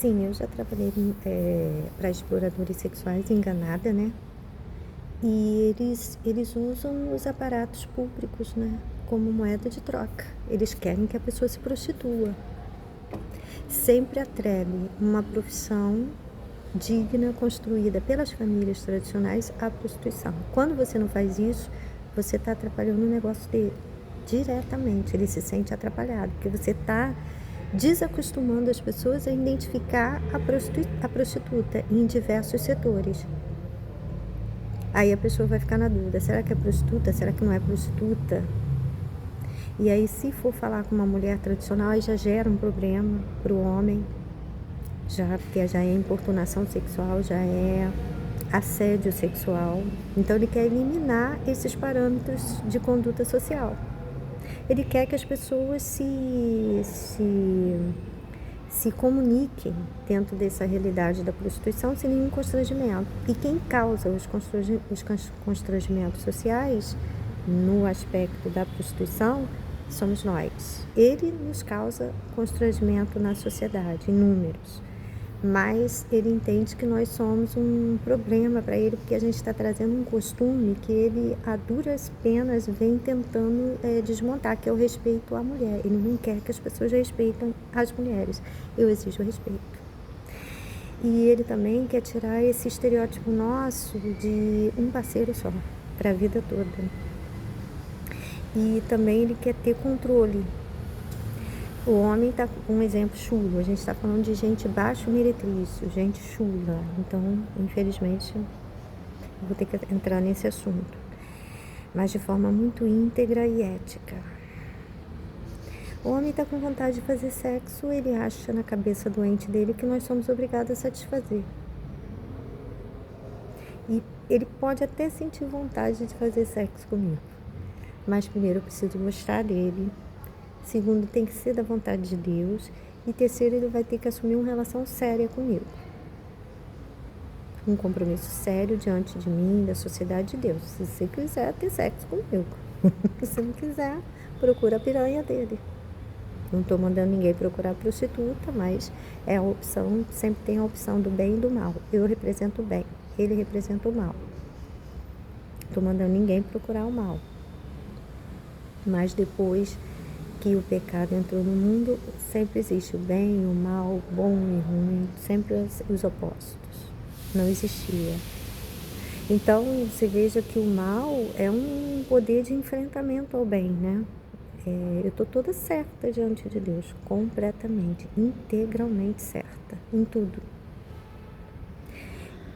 Sim, eu já trabalhei para exploradores sexuais enganada, né? E eles usam os aparatos públicos, né? Como moeda de troca. Eles querem que a pessoa se prostitua. Sempre atrele uma profissão digna, construída pelas famílias tradicionais, à prostituição. Quando você não faz isso, você está atrapalhando o negócio dele diretamente. Ele se sente atrapalhado, porque você está desacostumando as pessoas a identificar a prostituta em diversos setores. Aí a pessoa vai ficar na dúvida, será que é prostituta? Será que não é prostituta? E aí, se for falar com uma mulher tradicional, aí já gera um problema para o homem, porque já é importunação sexual, já é assédio sexual. Então ele quer eliminar esses parâmetros de conduta social. Ele quer que as pessoas se comuniquem dentro dessa realidade da prostituição sem nenhum constrangimento. E quem causa os constrangimentos sociais no aspecto da prostituição somos nós. Ele nos causa constrangimento na sociedade, inúmeros. Mas ele entende que nós somos um problema para ele, porque a gente está trazendo um costume que ele, a duras penas, vem tentando desmontar, que é o respeito à mulher. Ele não quer que as pessoas respeitem as mulheres. Eu exijo respeito. E ele também quer tirar esse estereótipo nosso de um parceiro só, para a vida toda. E também ele quer ter controle. O homem está um exemplo chulo, a gente está falando de gente baixo meretrício, gente chula, então infelizmente eu vou ter que entrar nesse assunto, mas de forma muito íntegra e ética. O homem está com vontade de fazer sexo, ele acha na cabeça doente dele que nós somos obrigados a satisfazer. E ele pode até sentir vontade de fazer sexo comigo, mas primeiro eu preciso gostar dele. Segundo, tem que ser da vontade de Deus. E terceiro, ele vai ter que assumir uma relação séria comigo. Um compromisso sério diante de mim, da sociedade de Deus. Se você quiser ter sexo comigo. Se não quiser, procura a piranha dele. Não estou mandando ninguém procurar prostituta, mas é a opção, sempre tem a opção do bem e do mal. Eu represento o bem, ele representa o mal. Não estou mandando ninguém procurar o mal. Mas depois que o pecado entrou no mundo, sempre existe o bem, o mal, o bom e o ruim, sempre os opostos. Não existia. Então, você veja que o mal é um poder de enfrentamento ao bem, né? Eu estou toda certa diante de Deus, completamente, integralmente certa, em tudo.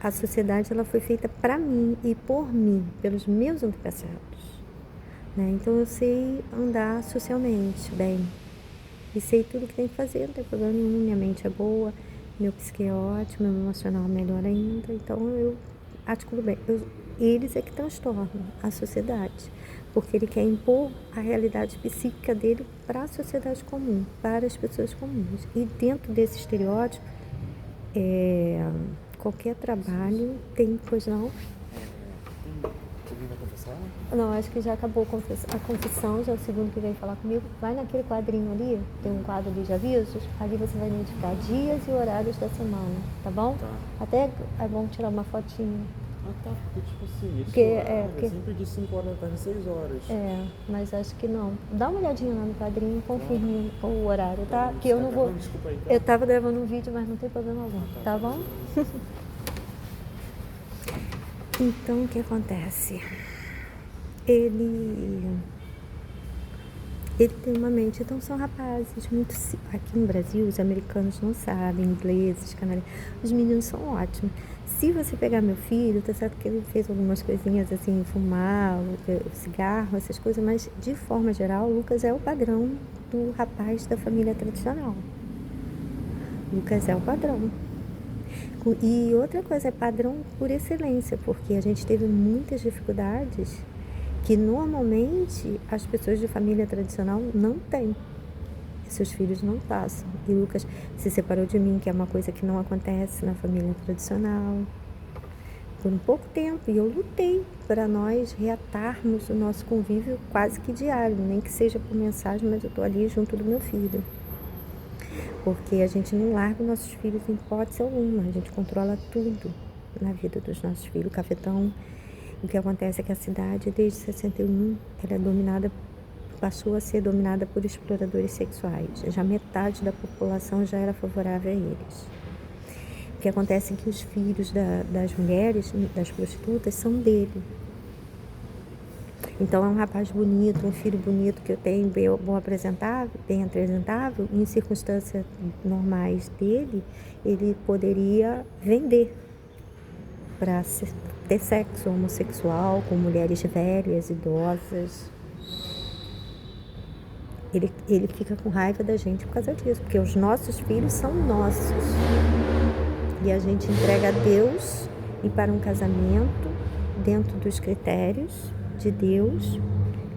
A sociedade ela foi feita para mim e por mim, pelos meus antepassados. Então eu sei andar socialmente bem e sei tudo que tem que fazer, não tem problema nenhum, minha mente é boa, meu psique é ótimo, meu emocional é melhor ainda, então eu articulo bem. Eles é que transtornam a sociedade, porque ele quer impor a realidade psíquica dele para a sociedade comum, para as pessoas comuns. E dentro desse estereótipo, qualquer trabalho tem, pois não? Não, acho que já acabou a confissão, já é o segundo que vem falar comigo. Vai naquele quadrinho ali, tem um quadro ali de avisos, ali você vai identificar dias e horários da semana, tá bom? Tá. Até é bom tirar uma fotinha. Ah, tá, porque tipo assim, porque sempre de 5 horas da tarde, 6 horas. Mas acho que não. Dá uma olhadinha lá no quadrinho, confirme o horário, tá? Que eu não vou... Desculpa aí, tá? Eu tava gravando um vídeo, mas não tem problema algum, tá bom? Então, o que acontece? Ele tem uma mente, então são rapazes muito... Aqui no Brasil, os americanos não sabem, ingleses, canadienses, os meninos são ótimos. Se você pegar meu filho, tá certo que ele fez algumas coisinhas assim, fumar, cigarro, essas coisas, mas de forma geral, o Lucas é o padrão do rapaz da família tradicional. Lucas é o padrão. E outra coisa, é padrão por excelência, porque a gente teve muitas dificuldades que normalmente as pessoas de família tradicional não têm. Seus filhos não passam. E Lucas se separou de mim, que é uma coisa que não acontece na família tradicional, por um pouco tempo. E eu lutei para nós reatarmos o nosso convívio quase que diário, nem que seja por mensagem, mas eu estou ali junto do meu filho. porque a gente não larga os nossos filhos em hipótese alguma, a gente controla tudo na vida dos nossos filhos. O Cafetão, o que acontece é que a cidade, desde 61, ela é dominada, passou a ser dominada por exploradores sexuais. Já metade da população já era favorável a eles. O que acontece é que os filhos das mulheres, das prostitutas, são dele. Então é um rapaz bonito, um filho bonito que eu tenho, bem apresentável, em circunstâncias normais dele, ele poderia vender para ter sexo homossexual com mulheres velhas, idosas. Ele fica com raiva da gente por causa disso, porque os nossos filhos são nossos. E a gente entrega a Deus e para um casamento dentro dos critérios de Deus,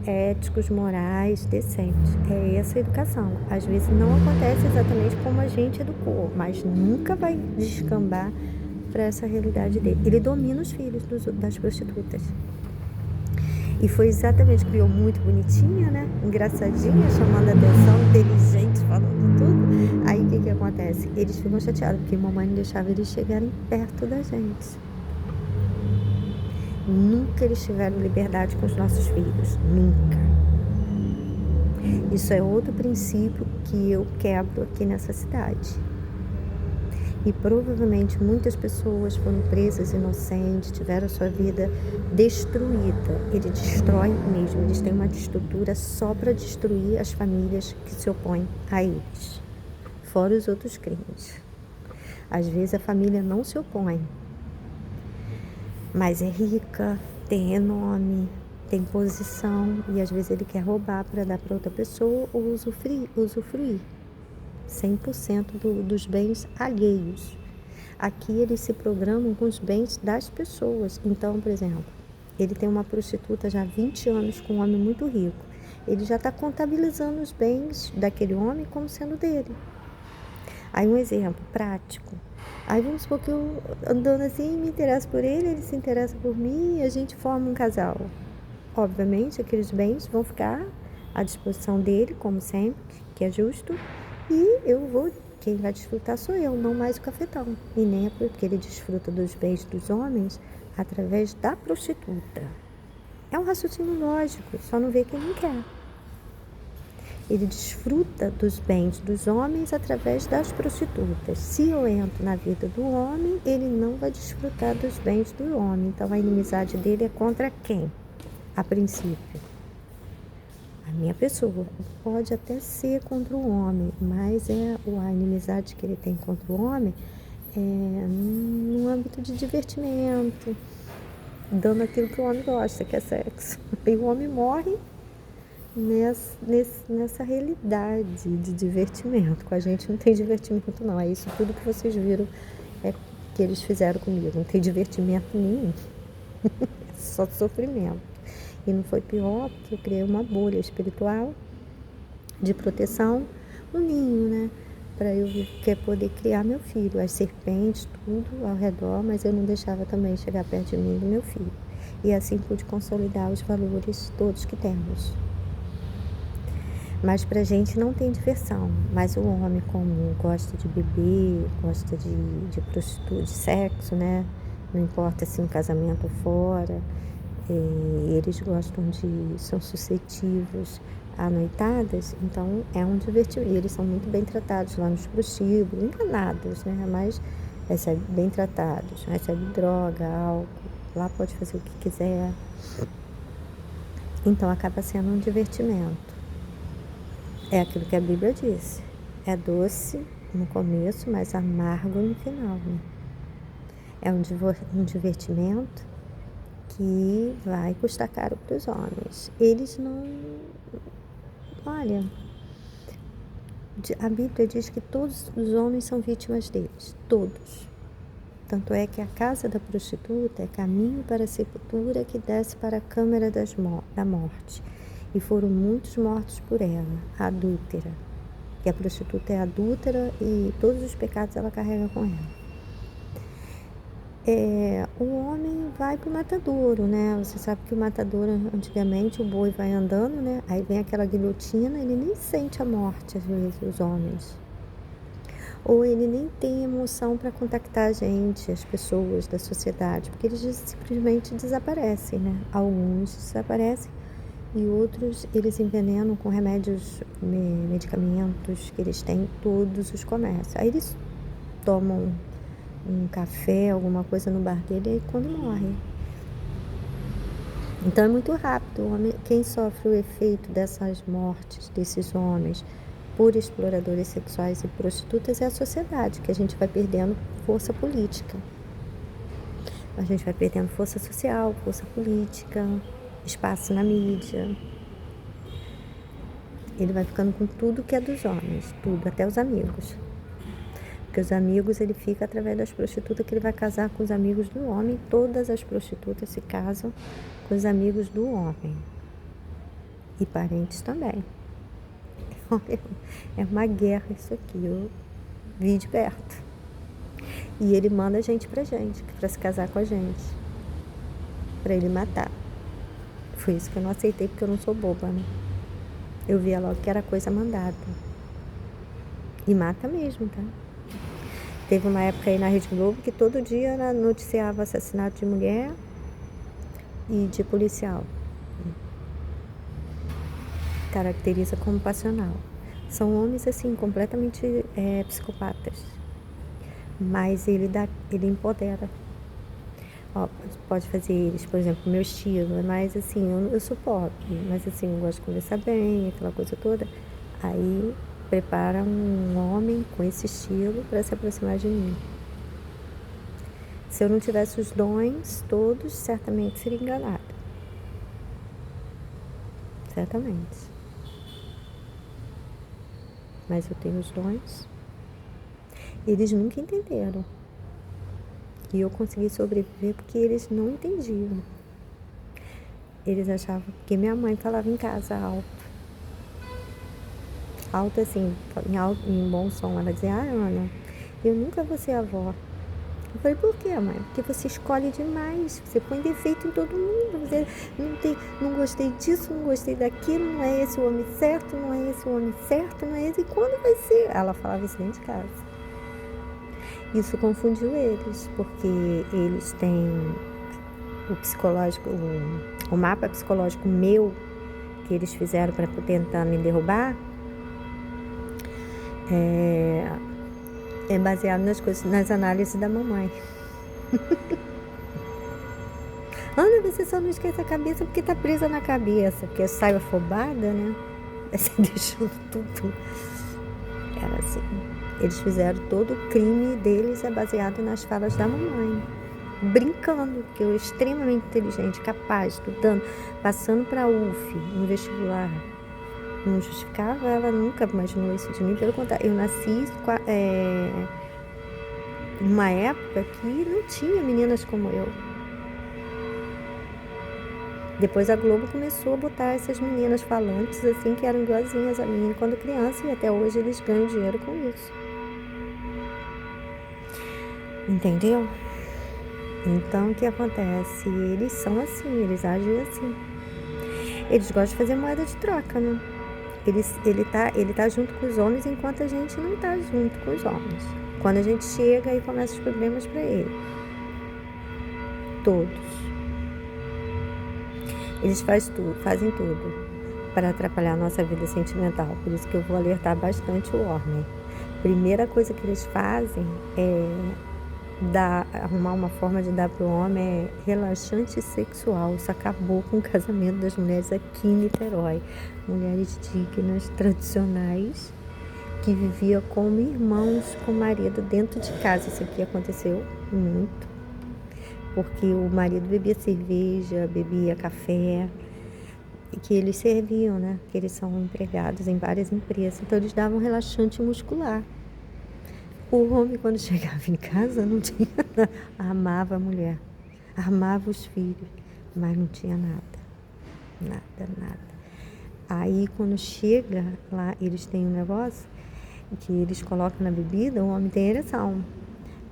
éticos, morais, decentes. É essa a educação. Às vezes não acontece exatamente como a gente educou, mas nunca vai descambar para essa realidade dele. Ele domina os filhos das prostitutas. E foi exatamente, criou muito bonitinha, né? Engraçadinha, chamando a atenção, inteligente, falando tudo. Aí o que acontece? Eles ficam chateados, porque a mamãe não deixava eles chegarem perto da gente. Nunca eles tiveram liberdade com os nossos filhos. Nunca. Isso é outro princípio que eu quebro aqui nessa cidade. E provavelmente muitas pessoas foram presas inocentes, tiveram a sua vida destruída. Ele destrói mesmo. Eles têm uma estrutura só para destruir as famílias que se opõem a eles. Fora os outros crimes. Às vezes a família não se opõe, mas é rica, tem renome, tem posição, e às vezes ele quer roubar para dar para outra pessoa ou usufruir 100% dos bens alheios. Aqui eles se programam com os bens das pessoas. Então, por exemplo, ele tem uma prostituta já há 20 anos com um homem muito rico. Ele já está contabilizando os bens daquele homem como sendo dele. Aí um exemplo prático. Aí vamos supor que eu andando assim, me interesso por ele, ele se interessa por mim e a gente forma um casal. Obviamente, aqueles bens vão ficar à disposição dele, como sempre, que é justo, e quem vai desfrutar sou eu, não mais o Cafetão. E nem é porque ele desfruta dos bens dos homens através da prostituta. É um raciocínio lógico, só não vê quem não quer. Ele desfruta dos bens dos homens através das prostitutas. Se eu entro na vida do homem, ele não vai desfrutar dos bens do homem. Então a inimizade dele é contra quem? A princípio, a minha pessoa. Pode até ser contra o homem, mas a inimizade que ele tem contra o homem é no âmbito de divertimento, dando aquilo que o homem gosta, que é sexo. E o homem morre nessa realidade de divertimento. Com a gente não tem divertimento, não. É isso tudo que vocês viram que eles fizeram comigo. Não tem divertimento nenhum. Só sofrimento. E não foi pior, porque eu criei uma bolha espiritual de proteção, um ninho, né? Para eu poder criar meu filho. As serpentes, tudo ao redor, mas eu não deixava também chegar perto de mim do meu filho. E assim pude consolidar os valores todos que temos. Mas pra gente não tem diversão. Mas o homem, como gosta de beber, gosta de prostituir, de sexo, né? Não importa se um casamento ou fora, eles gostam são suscetíveis a noitadas, então é um divertimento. E eles são muito bem tratados lá nos prostíbulos, enganados, né? Mas bem tratados, recebe droga, álcool, lá pode fazer o que quiser. Então acaba sendo um divertimento. É aquilo que a Bíblia diz. É doce no começo, mas amargo no final. Né? É um divertimento que vai custar caro para os homens. Eles não... Olha, a Bíblia diz que todos os homens são vítimas deles. Todos. Tanto é que a casa da prostituta é caminho para a sepultura que desce para a câmara da morte. E foram muitos mortos por ela, a adúltera. Que a prostituta é adúltera e todos os pecados ela carrega com ela. O homem vai pro matadouro, né? Você sabe que o matadouro, antigamente, o boi vai andando, né? Aí vem aquela guilhotina, ele nem sente a morte, às vezes, os homens. Ou ele nem tem emoção para contactar a gente, as pessoas da sociedade, porque eles simplesmente desaparecem, né? Alguns desaparecem e outros eles envenenam com remédios, medicamentos que eles têm em todos os comércios. Aí eles tomam um café, alguma coisa no bar dele, e quando morre. Então é muito rápido. Quem sofre o efeito dessas mortes, desses homens, por exploradores sexuais e prostitutas é a sociedade, que a gente vai perdendo força política. A gente vai perdendo força social, força política, espaço na mídia. Ele vai ficando com tudo que é dos homens, tudo, até os amigos. Porque os amigos ele fica através das prostitutas, que ele vai casar com os amigos do homem. Todas as prostitutas se casam com os amigos do homem. E parentes também. É uma guerra isso aqui, eu vi de perto. E ele manda gente pra se casar com a gente. Pra ele matar. Foi isso que eu não aceitei, porque eu não sou boba, né? Eu via logo que era coisa mandada. E mata mesmo, tá? Teve uma época aí na Rede Globo que todo dia noticiava assassinato de mulher e de policial. Caracteriza como passional. São homens, assim, completamente psicopatas. Mas ele empodera. Ó, pode fazer eles, por exemplo, meu estilo é mais assim, eu sou pop, mas assim, eu gosto de conversar bem, aquela coisa toda. Aí prepara um homem com esse estilo para se aproximar de mim. Se eu não tivesse os dons todos, certamente seria enganada. Certamente. Mas eu tenho os dons. Eles nunca entenderam. E eu consegui sobreviver porque eles não entendiam. Eles achavam que minha mãe falava em casa alto. Alto assim, em bom som. Ela dizia, Ana, eu nunca vou ser avó. Eu falei, por que, mãe? Porque você escolhe demais. Você põe defeito em todo mundo. Você não gostei disso, não gostei daquilo. Não é esse o homem certo, não é esse o homem certo, não é esse. E quando vai ser? Ela falava isso dentro de casa. Isso confundiu eles, porque eles têm o psicológico, o mapa psicológico meu, que eles fizeram para tentar me derrubar, é baseado nas análises da mamãe. Ana, você só não esquece a cabeça porque tá presa na cabeça, porque saiu afobada, né? Você deixou tudo. Era assim. Eles fizeram todo o crime deles baseado nas falas da mamãe. Brincando, que eu extremamente inteligente, capaz, estudando, passando para a UF, no vestibular. Não justificava, ela nunca imaginou isso de mim. Pelo contrário, eu nasci numa época que não tinha meninas como eu. Depois a Globo começou a botar essas meninas falantes, assim, que eram igualzinhas a mim quando criança, e até hoje eles ganham dinheiro com isso. Entendeu? Então, o que acontece? Eles são assim, eles agem assim. Eles gostam de fazer moeda de troca, né? Ele tá junto com os homens enquanto a gente não tá junto com os homens. Quando a gente chega, aí começam os problemas para ele. Todos. Eles fazem tudo para atrapalhar a nossa vida sentimental. Por isso que eu vou alertar bastante o homem. Primeira coisa que eles fazem é arrumar uma forma de dar para o homem relaxante sexual. Isso acabou com o casamento das mulheres aqui em Niterói. Mulheres dignas, tradicionais, que viviam como irmãos com o marido dentro de casa. Isso aqui aconteceu muito. Porque o marido bebia cerveja, bebia café, e que eles serviam, né? Que eles são empregados em várias empresas. Então, eles davam relaxante muscular. O homem, quando chegava em casa, não tinha nada. Amava a mulher, amava os filhos, mas não tinha nada. Nada. Aí, quando chega lá, eles têm um negócio que eles colocam na bebida, o homem tem ereção.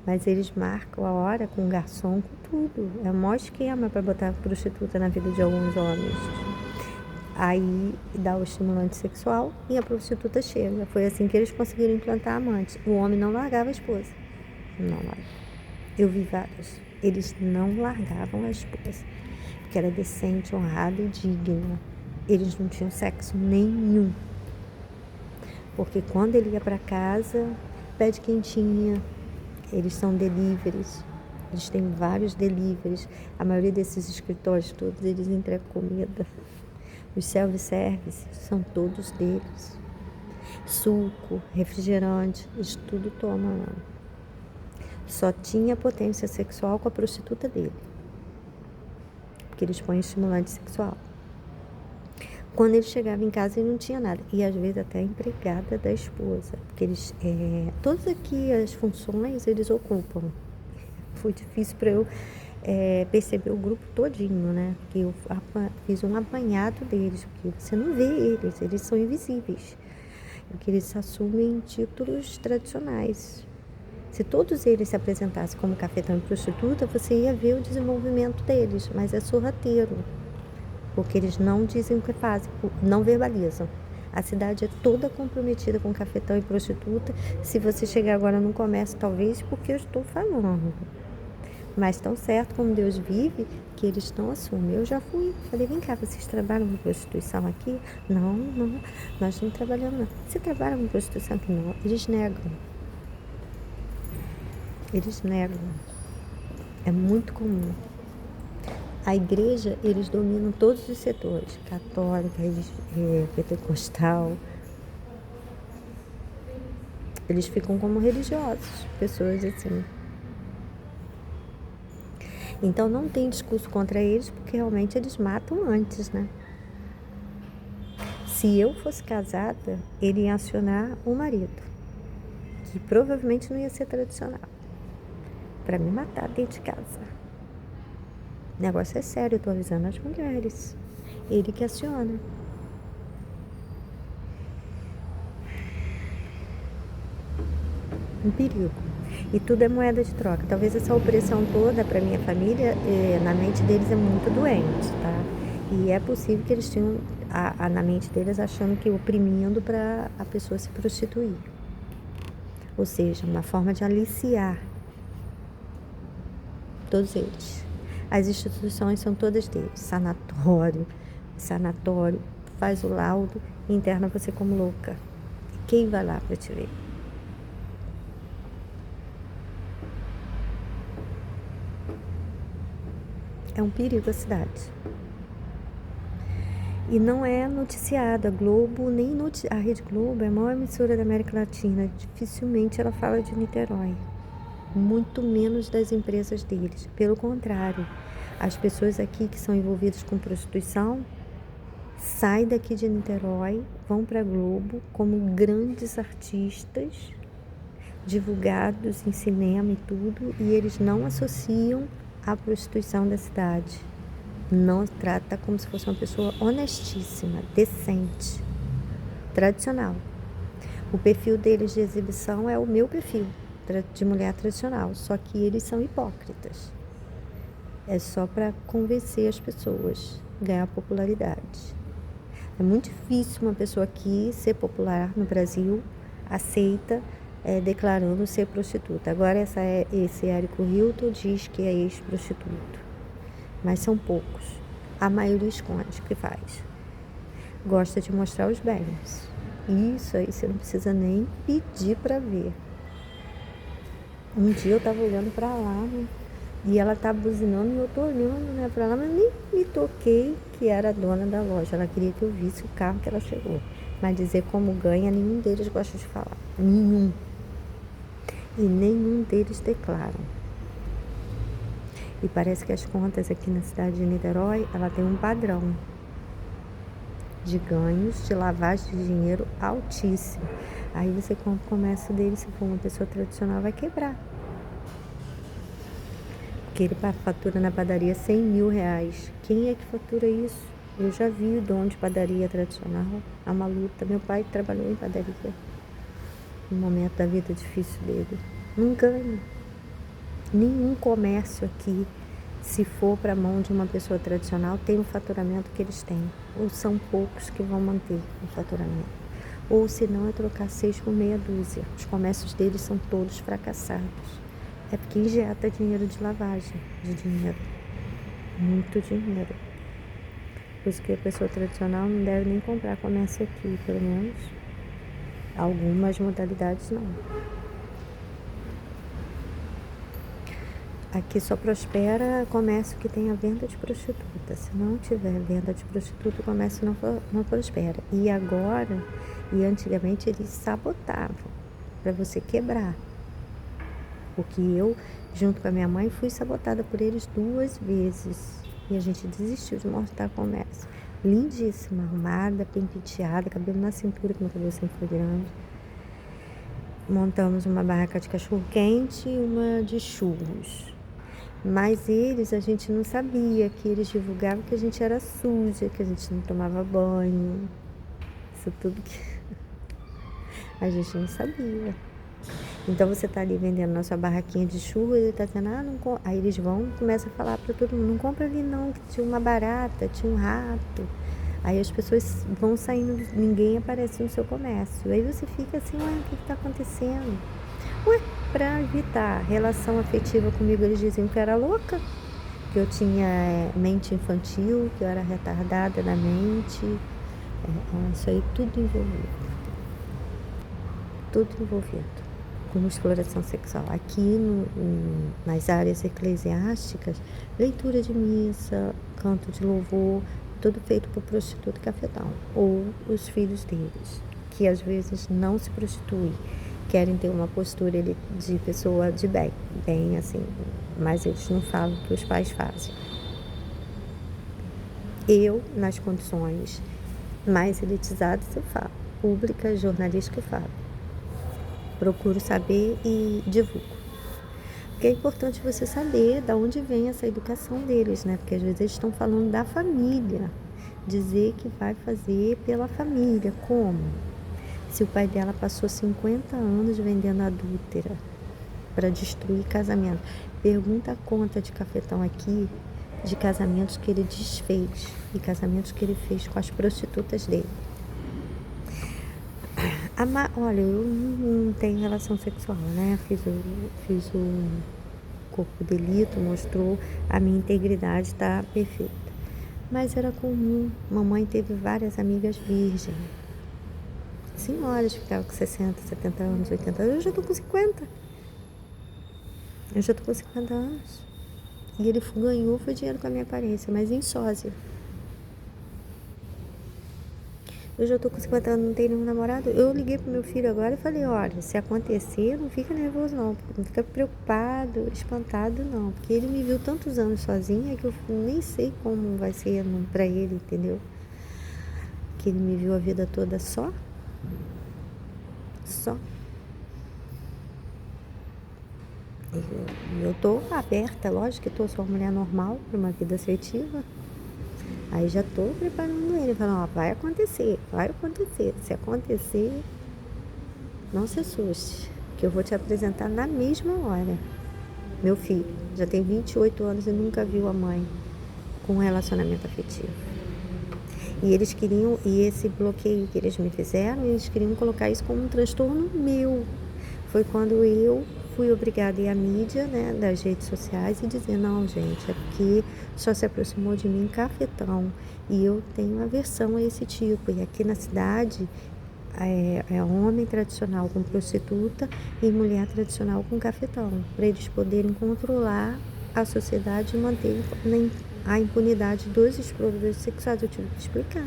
Mas eles marcam a hora com o garçom, com tudo. É o maior esquema para botar prostituta na vida de alguns homens. Aí dá o estimulante sexual e a prostituta chega. Foi assim que eles conseguiram implantar a amante. O homem não largava a esposa. Não largava. Eu vi vários. Eles não largavam a esposa. Porque era decente, honrada e digna. Eles não tinham sexo nenhum. Porque quando ele ia para casa, pede quentinha. Eles são deliveries. Eles têm vários deliveries. A maioria desses escritórios todos, eles entregam comida. Os self-service são todos deles. Suco, refrigerante, isso tudo toma lá. Só tinha potência sexual com a prostituta dele. Porque eles põem estimulante sexual. Quando ele chegava em casa, ele não tinha nada. E às vezes até a empregada da esposa. Porque eles, todas aqui as funções, eles ocupam. Foi difícil para eu perceber o grupo todinho, né? Porque eu fiz um apanhado deles, porque você não vê eles são invisíveis. Porque eles assumem títulos tradicionais. Se todos eles se apresentassem como cafetão e prostituta, você ia ver o desenvolvimento deles, mas é sorrateiro. Porque eles não dizem o que fazem, não verbalizam. A cidade é toda comprometida com cafetão e prostituta. Se você chegar agora no comércio, talvez porque eu estou falando. Mas tão certo como Deus vive, que eles não assumem. Eu já fui, falei, vem cá, vocês trabalham com prostituição aqui? Não, nós não trabalhamos não. Você trabalha com prostituição aqui? Não, eles negam. Eles negam. É muito comum. A igreja, eles dominam todos os setores, católica, pentecostal. Eles ficam como religiosos, pessoas assim. Então não tem discurso contra eles, porque realmente eles matam antes, né? Se eu fosse casada, ele ia acionar o marido, que provavelmente não ia ser tradicional, para me matar dentro de casa. O negócio é sério, eu tô avisando as mulheres. Ele que aciona. Um perigo. E tudo é moeda de troca. Talvez essa opressão toda para minha família, na mente deles é muito doente, tá? E é possível que eles tenham na mente deles achando que oprimindo para a pessoa se prostituir. Ou seja, uma forma de aliciar todos eles. As instituições são todas deles. Sanatório, faz o laudo e interna você como louca. Quem vai lá para te ver? É um perigo a cidade. E não é noticiada. A Globo, a Rede Globo é a maior emissora da América Latina. Dificilmente ela fala de Niterói. Muito menos das empresas deles. Pelo contrário, as pessoas aqui que são envolvidas com prostituição saem daqui de Niterói, vão para a Globo como grandes artistas, divulgados em cinema e tudo, e eles não associam a prostituição da cidade. Não trata como se fosse uma pessoa honestíssima, decente, tradicional. O perfil deles de exibição é o meu perfil de mulher tradicional, só que eles são hipócritas. É só para convencer as pessoas, ganhar popularidade. É muito difícil uma pessoa aqui ser popular no Brasil, aceita, declarando ser prostituta. Agora esse Érico Hilton diz que é ex-prostituto, mas são poucos. A maioria esconde o que faz. Gosta de mostrar os bens. Isso aí você não precisa nem pedir para ver. Um dia eu estava olhando para lá, né? E ela tá buzinando e eu tô olhando, né, para lá, mas nem me toquei que era a dona da loja. Ela queria que eu visse o carro que ela chegou. Mas dizer como ganha, nenhum deles gosta de falar. Nenhum. E nenhum deles declaram. E parece que as contas aqui na cidade de Niterói, ela tem um padrão de ganhos, de lavagem de dinheiro altíssimo. Aí você, quando começa dele, se for uma pessoa tradicional, vai quebrar. Porque ele fatura na padaria 100 mil reais. Quem é que fatura isso? Eu já vi o dono de padaria tradicional. É uma luta. Meu pai trabalhou em padaria. No momento da vida difícil dele. Não ganha. Nenhum comércio aqui Se for para a mão de uma pessoa tradicional, tem o faturamento que eles têm. Ou são poucos que vão manter o faturamento. Ou se não, é trocar 6 por meia dúzia. Os comércios deles são todos fracassados. É porque injeta dinheiro de lavagem de dinheiro. Muito dinheiro. Por isso que a pessoa tradicional não deve nem comprar comércio aqui, pelo menos. Algumas modalidades não. Aqui só prospera comércio que tenha venda de prostituta. Se não tiver venda de prostituta, o comércio não prospera. E agora, e antigamente, eles sabotavam para você quebrar. Porque eu, junto com a minha mãe, fui sabotada por eles 2 vezes. E a gente desistiu de montar comércio. Lindíssima, arrumada, bem penteada, cabelo na cintura, que meu cabelo sempre foi grande. Montamos uma barraca de cachorro-quente e uma de churros. Mas eles, a gente não sabia, que eles divulgavam que a gente era suja, que a gente não tomava banho. Isso tudo que a gente não sabia. Então você tá ali vendendo na sua barraquinha de churros, ele tá dizendo, não. Aí eles vão e começam a falar para todo mundo, não compra ali não, que tinha uma barata, tinha um rato. Aí as pessoas vão saindo, ninguém aparece no seu comércio. Aí você fica assim, ué, o que tá acontecendo? Ué, para evitar relação afetiva comigo, eles diziam que eu era louca, que eu tinha mente infantil, que eu era retardada na mente. Isso aí tudo envolvido. Tudo envolvido com exploração sexual. Aqui nas áreas eclesiásticas, leitura de missa, canto de louvor, tudo feito por prostituta e cafetão, ou os filhos deles, que às vezes não se prostituem, querem ter uma postura de pessoa de bem assim, mas eles não falam o que os pais fazem. Eu, nas condições mais elitizadas, eu falo, pública, jornalística, eu falo. Procuro saber e divulgo. Porque é importante você saber de onde vem essa educação deles, né? Porque às vezes eles estão falando da família. Dizer que vai fazer pela família. Como? Se o pai dela passou 50 anos vendendo adúltera para destruir casamento. Pergunta a conta de cafetão aqui de casamentos que ele desfez e casamentos que ele fez com as prostitutas dele. Olha, eu não tenho relação sexual, né? Fiz o corpo de delito, mostrou a minha integridade, tá perfeita. Mas era comum. Mamãe teve várias amigas virgens. Senhoras que ficavam com 60, 70 anos, 80 anos. Eu já tô com 50. Eu já tô com 50 anos. E ele ganhou, foi dinheiro com a minha aparência, mas em sósia. Eu já tô com 50 anos, não tenho nenhum namorado. Eu liguei pro meu filho agora e falei, olha, se acontecer, não fica nervoso não, não fica preocupado, espantado não, porque ele me viu tantos anos sozinha que eu nem sei como vai ser pra ele, entendeu? Que ele me viu a vida toda só. Eu tô aberta, lógico que sou uma mulher normal para uma vida afetiva. Aí já tô preparando ele, falando, vai acontecer. Se acontecer, não se assuste, que eu vou te apresentar na mesma hora. Meu filho já tem 28 anos e nunca viu a mãe com um relacionamento afetivo. E eles queriam, e esse bloqueio que eles me fizeram, eles queriam colocar isso como um transtorno meu. Foi quando eu fui obrigada a ir à mídia, né, das redes sociais e dizer, não, gente, é porque só se aproximou de mim cafetão e eu tenho aversão a esse tipo. E aqui na cidade é homem tradicional com prostituta e mulher tradicional com cafetão, para eles poderem controlar a sociedade e manter a impunidade dos exploradores sexuais. Eu tive que explicar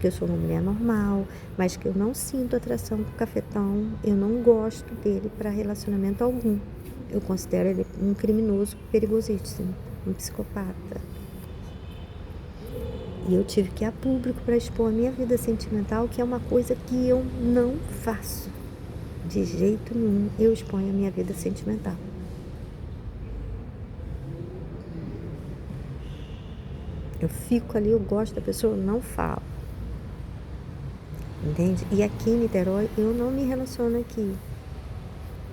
que eu sou uma mulher normal, mas que eu não sinto atração por cafetão, eu não gosto dele para relacionamento algum. Eu considero ele um criminoso perigosíssimo, um psicopata. E eu tive que ir a público para expor a minha vida sentimental, que é uma coisa que eu não faço. De jeito nenhum eu exponho a minha vida sentimental. Eu fico ali, eu gosto da pessoa, eu não falo. Entende? E aqui em Niterói, eu não me relaciono aqui.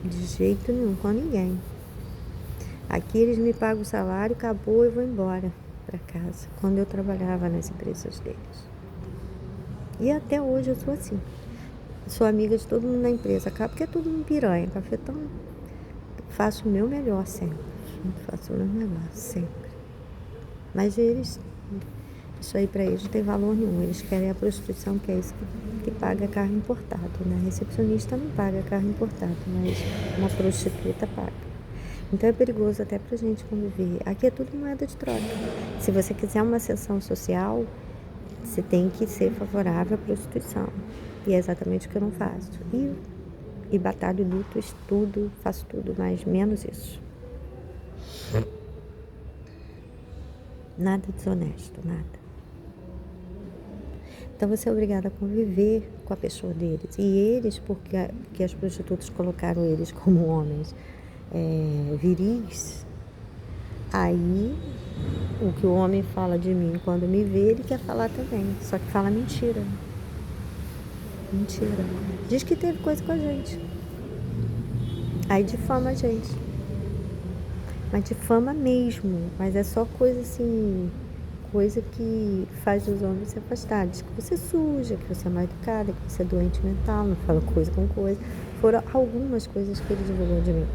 De jeito nenhum, com ninguém. Aqui eles me pagam o salário, acabou, eu vou embora para casa. Quando eu trabalhava nas empresas deles. E até hoje eu sou assim. Sou amiga de todo mundo na empresa, acaba porque é tudo um piranha, cafetão. Faço o meu melhor sempre. Faço o meu melhor sempre. Mas eles, isso aí para eles não tem valor nenhum. Eles querem a prostituição, que é isso que paga carro importado, né? A recepcionista não paga carro importado, mas uma prostituta paga. Então é perigoso até pra gente conviver. Aqui é tudo moeda de troca. Se você quiser uma ascensão social, você tem que ser favorável à prostituição. E é exatamente o que eu não faço. E batalho, luto, estudo, faço tudo, mas menos isso. Nada desonesto, nada. Então você é obrigada a conviver com a pessoa deles. E eles, porque as prostitutas colocaram eles como homens viris, aí o que o homem fala de mim quando me vê, ele quer falar também. Só que fala mentira. Mentira. Diz que teve coisa com a gente. Aí difama a gente. Mas difama mesmo. Mas é só coisa assim, coisa que faz os homens se afastarem. Diz que você é suja, que você é mal educada, que você é doente mental, não fala coisa com coisa. Foram algumas coisas que ele divulgou de mim.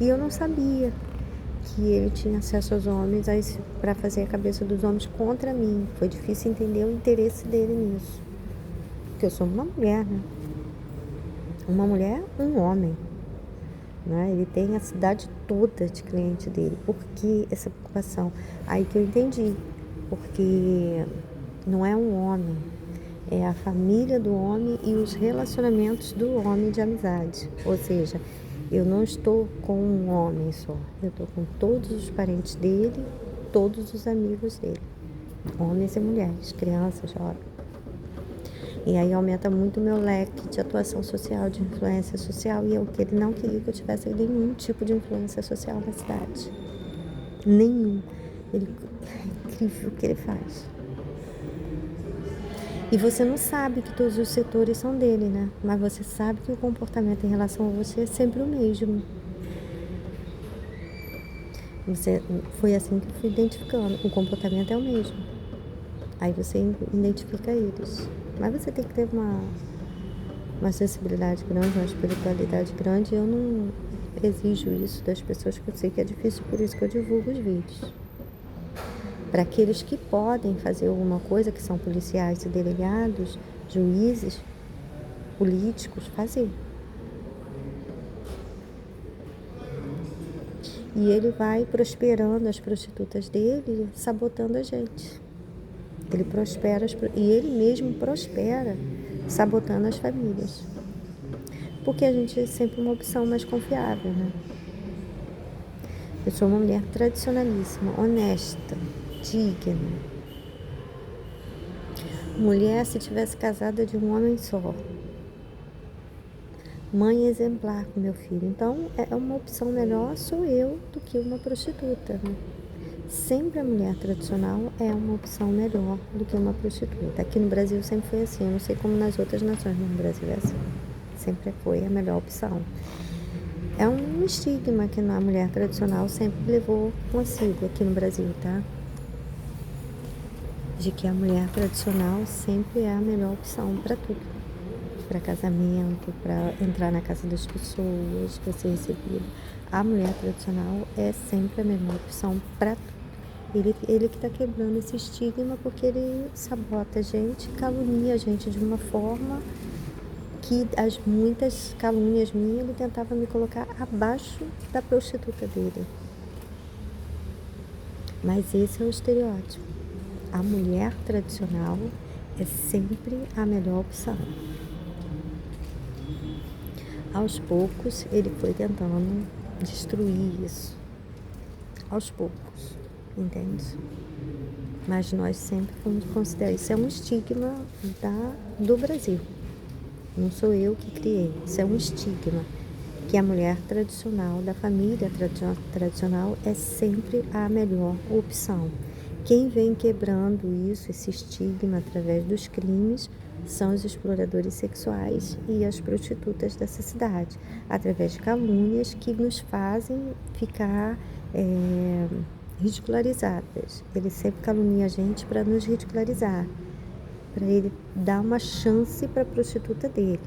E eu não sabia que ele tinha acesso aos homens para fazer a cabeça dos homens contra mim. Foi difícil entender o interesse dele nisso. Porque eu sou uma mulher, né? Uma mulher, um homem. Né? Ele tem a cidade toda de cliente dele. Por que essa preocupação? Aí que eu entendi. Porque não é um homem. É a família do homem e os relacionamentos do homem de amizade. Ou seja, eu não estou com um homem só. Eu estou com todos os parentes dele, todos os amigos dele. Homens e mulheres, crianças, jovens. E aí aumenta muito o meu leque de atuação social, de influência social. E que ele não queria que eu tivesse nenhum tipo de influência social na cidade. Nenhum. É incrível o que ele faz. E você não sabe que todos os setores são dele, né? Mas você sabe que o comportamento em relação a você é sempre o mesmo. Foi assim que eu fui identificando. O comportamento é o mesmo. Aí você identifica eles. Mas você tem que ter uma sensibilidade grande, uma espiritualidade grande. Eu não exijo isso das pessoas, que eu sei que é difícil, por isso que eu divulgo os vídeos. Para aqueles que podem fazer alguma coisa, que são policiais e delegados, juízes, políticos, fazer. E ele vai prosperando as prostitutas dele, sabotando a gente. Ele prospera, e ele mesmo prospera, sabotando as famílias. Porque a gente é sempre uma opção mais confiável, né? Eu sou uma mulher tradicionalíssima, honesta, digna. Mulher, se tivesse casada de um homem só. Mãe exemplar com meu filho. Então, é uma opção melhor, sou eu, do que uma prostituta, né? Sempre a mulher tradicional é uma opção melhor do que uma prostituta. Aqui no Brasil sempre foi assim. Eu não sei como nas outras nações, mas no Brasil é assim. Sempre foi a melhor opção. É um estigma que a mulher tradicional sempre levou consigo aqui no Brasil, tá? De que a mulher tradicional sempre é a melhor opção para tudo. Para casamento, para entrar na casa das pessoas, para ser recebido. A mulher tradicional é sempre a melhor opção para tudo. Ele que está quebrando esse estigma, porque ele sabota a gente, calunia a gente de uma forma que as muitas calúnias minhas, ele tentava me colocar abaixo da prostituta dele. Mas esse é o estereótipo. A mulher tradicional é sempre a melhor opção. Aos poucos, ele foi tentando destruir isso. Aos poucos, entende? Mas nós sempre fomos considerar. Isso é um estigma do Brasil. Não sou eu que criei. Isso é um estigma. Que a mulher tradicional, da família tradicional, é sempre a melhor opção. Quem vem quebrando isso, esse estigma, através dos crimes, são os exploradores sexuais e as prostitutas dessa cidade, através de calúnias que nos fazem ficar ridicularizadas. Ele sempre calunia a gente para nos ridicularizar, para ele dar uma chance para a prostituta dele,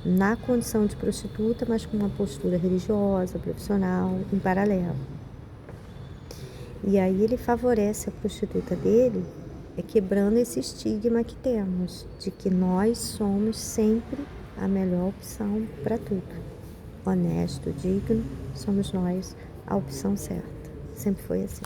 na condição de prostituta, mas com uma postura religiosa, profissional, em paralelo. E aí ele favorece a prostituta dele, quebrando esse estigma que temos, de que nós somos sempre a melhor opção para tudo. Honesto, digno, somos nós a opção certa. Sempre foi assim.